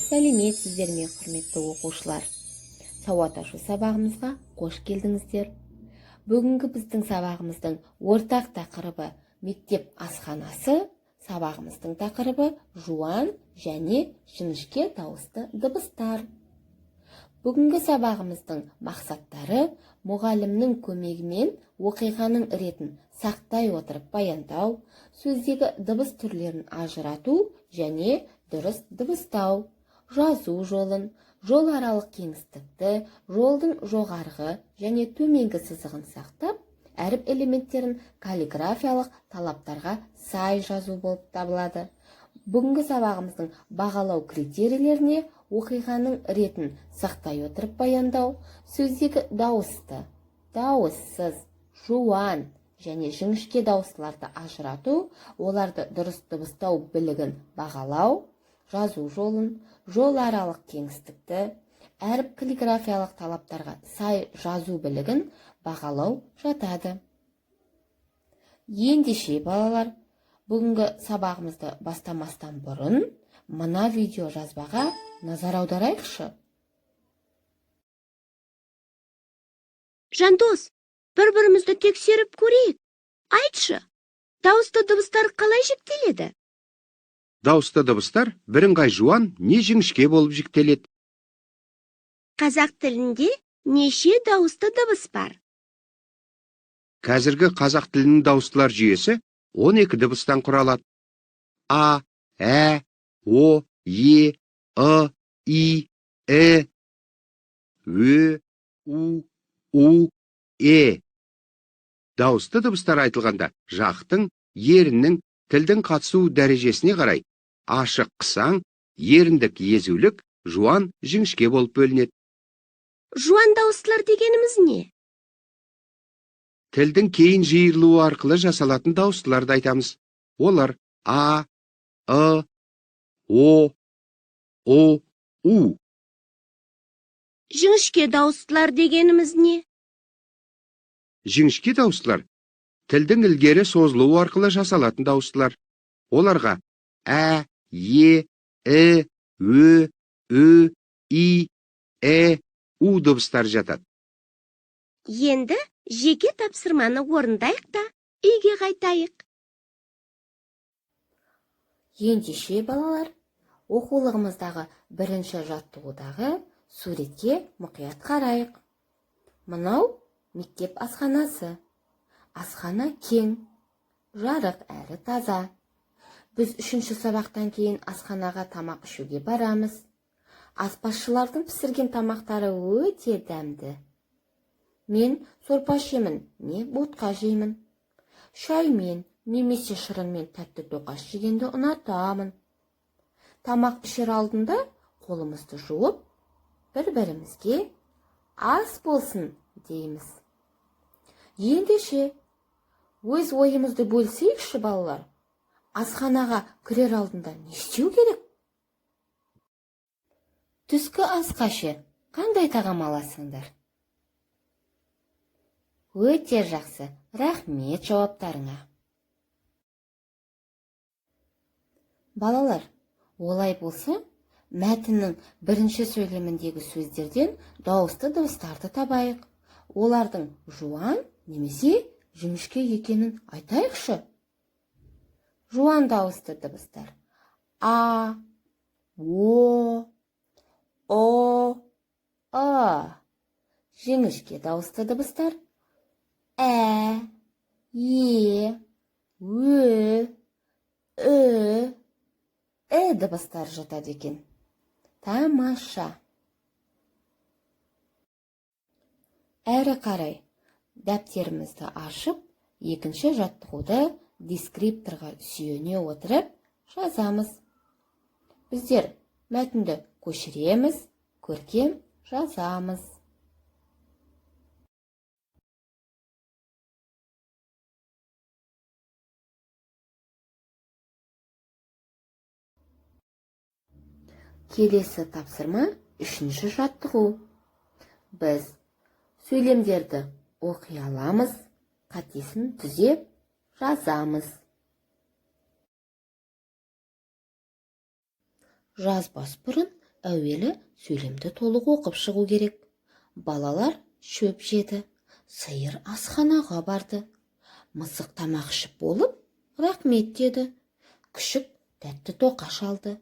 Сәлеметсіздер ме, құрметті оқушылар. Сауат ашу сабағымызға қош келдіңіздер. Бүгінгі біздің сабағымыздың ортақ тақырыбы мектеп асханасы, сабағымыздың тақырыбы жуан және жіңішке дауысты дыбыстар. Бүгінгі сабағымыздың мақсаттары мұғалімнің көмегімен оқиғаның ретін сақтай отырып баяндау, сөздегі дыбыс түрлерін ажырату және дұрыс дыбыстау, жазу жолын, жол аралық кеңістікті, жолдың жоғарғы және төменгі сызығын сақтап, әріп элементтерін каллиграфиялық талаптарға сай жазу болып табылады. Бүгінгі сабағымыздың бағалау критерийлеріне оқиғаның ретін сақтай отырып баяндау, сөздегі дауысты, дауыссыз, жуан және жіңішке дауыстыларды ажырату, оларды дұрыс дыбыстау білігін бағалау, жазу жолын, жол аралық кеңістікті, әріп каллиграфиялық талаптарға сай жазу білігін бағалау жатады. Ендеше балалар, бүгінгі сабағымызды бастамастан бұрын мына видео жазбаға назар аударайықшы. Жандос, бір-бірімізді тексеріп көрейік. Айтшы, дауысты дыбыстар қалай жіктеледі? Дауысты дыбыстар бірыңғай жуан не жіңішке болып жіктеледі. Қазақ тілінде неше дауысты дыбыс бар? Қазіргі қазақ тілінің дауыстылар жүйесі 12 дыбыстан құралады. А, Ә, О, Е, Ы, И, Э, Ө, У, Е. Дауысты дыбыстар айтылғанда жақтың, еріннің, тілдің қатысу дәрежесіне қарай ашық қысаң, еріндік езулік, жуан жіңішке болып бөлінеді. Жуан дауыстылар дегеніміз не? Тілдің кейін жиырылуы арқылы жасалатын дауыстыларды айтамыз. Олар А, Ы, О, У. Жіңішке дауыстылар дегеніміз не? Жіңішке дауыстылар тілдің ілгері созылуы арқылы жасалатын дауыстылар. Оларға Ә, Е, Э, Ө, Ү, И, Э, У дыбыстар жатады. Енді жеке тапсырманы орындайық та үйге қайтайық. Ендеше балалар, оқулығымыздағы бірінші жаттығудағы суретке мұқият қарайық. Мынау мектеп асханасы. Асхана кең, жарық әрі таза. Біз 3-ші сабақтан кейін асханаға тамақ ішуге барамыз. Аспазшылардың пісірген тамақтары өте дәмді. Мен сорпа жеймін, не ботқа жеймін. Шаймен немесе шырынмен тәтті тоқаш жегенді ұнатамын. Тамақ ішер алдында қолымызды жуып, бір-бірімізге ас болсын дейміз. Ендеше, өз ойымызды бөлсейікші балалар. Асханаға кірер алдында не істеу керек? Түскі асқа ше, қандай тағам аласыңдар? Өте жақсы, рахмет жауаптарыңа. Балалар, олай болса, мәтіннің бірінші сөйлеміндегі сөздерден дауысты дыбыстарды табайық. Олардың жуан немесе жіңішке екенін айтайықшы. Жуан дауысты дыбыстар: А, О, А. Жіңішке дауысты дыбыстар: Ә, Е, Ө, Ү, дыбыстар жатады екен. Тамаша. Әрі қарай дәптерімізді ашып, екінші жаттығуды дескрипторға сүйене отырып жазамыз. Біздер мәтінді көшіреміз, көркем жазамыз. Келесі тапсырма 3-ші жаттығу. Біз сөйлемдерді оқи аламыз, қатесін түзеп жазамыз. Жазбас бұрын әуелі сөйлемді толық оқып шығу керек. Балалар шөп жеді, сиыр асханаға барды. Мысық тамақ ішіп болып, рахмет деді. Күшік тәтті тоқаш алды.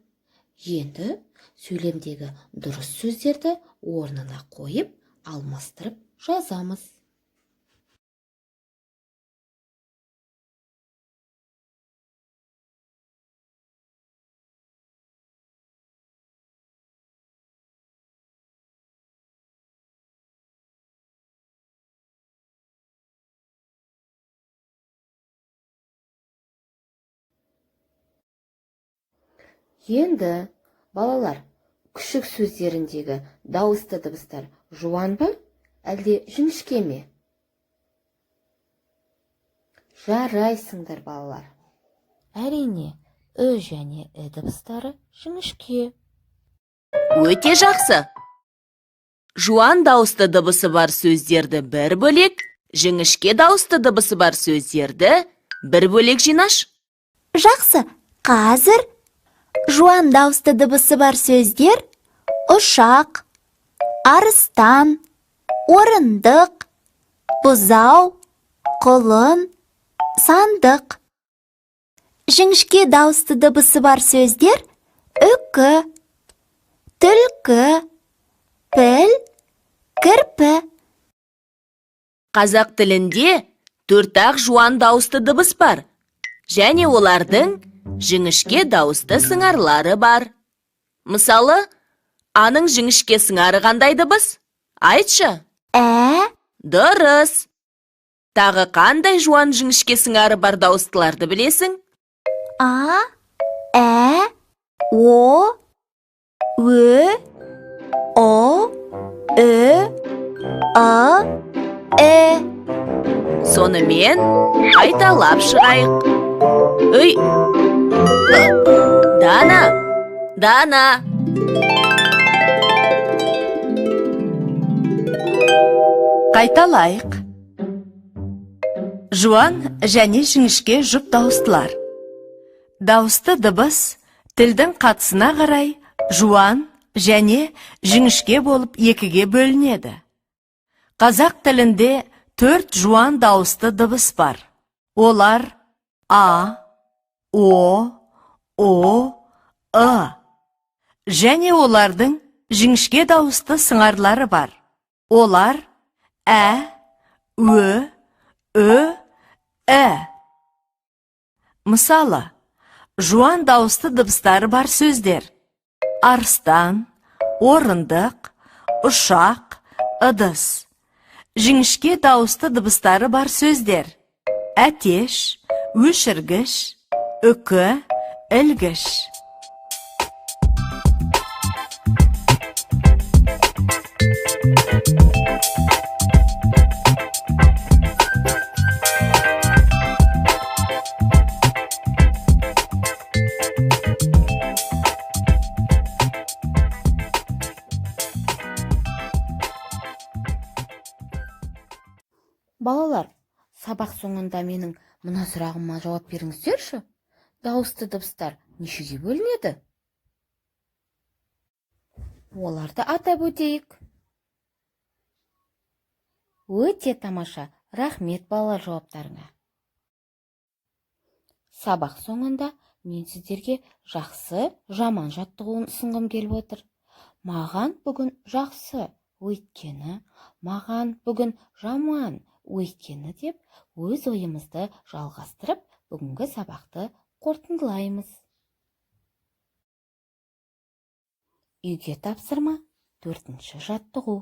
Енді сөйлемдегі дұрыс сөздерді орнына қойып, алмастырып жазамыз. Енді, балалар, күшік сөздеріндегі дауысты дыбыстар жуан ба, әлде жіңішке ме? Жарайсыңдар, балалар. Әрине, ү және і дыбыстары жіңішке. Өте жақсы. Жуан дауысты дыбысы бар сөздерді бір бөлек, жіңішке дауысты дыбысы бар сөздерді бір бөлек жинаш. Жақсы, қазір жуан дауысты дыбысы бар сөздер ұшақ, арыстан, орындық, бұзау, құлын, сандық. Жіңішке дауысты дыбысы бар сөздер үкі, түлкі, піл, кірпі. Қазақ тілінде 4-ақ жуан дауысты дыбыс бар, және олардың жіңішке дауысты сыңарлары бар. Мысалы, аның жіңішке сыңары қандай дыбыс? Айтшы. Дұрыс. Тағы қандай жуан жіңішке сыңары бар дауыстыларды білесің? А, о, ө, о, а, Сонымен қайталап шығайық. Өй! Дана! Қайталайық. Жуан және жіңішке жұп дауыстылар. Дауысты дыбыс тілдің қатысына қарай жуан және жіңішке болып екіге бөлінеді. Қазақ тілінде 4 жуан дауысты дыбыс бар. Олар А, О, Ы. Және олардың жіңішке дауысты сыңарлары бар. Олар Ө, Ö, Мысалы, жуан дауысты дыбыстары бар сөздер: арыстан, орындық, ұшақ, ыдыс. Жіңішке дауысты дыбыстары бар сөздер: әтеш, өшіргіш, үкі, ілгіш. Балалар, сабақ соңында менің мына сұрағыма жауап беріңіздерші. Дауысты дыбыстар нешеге бөлінеді? Оларды атап өтейік. Өте тамаша. Рахмет балалар жауаптарыңа. Сабақ соңында мен сіздерге жақсы, жаман жаттығуын ұсынғым келіп отыр. Маған бүгін жақсы, өйткені, маған бүгін жаман, өйткені деп өз ойымызды жалғастырып, бүгінгі сабақты қорытындылаймыз. Үйге тапсырма 4-ші жаттығу.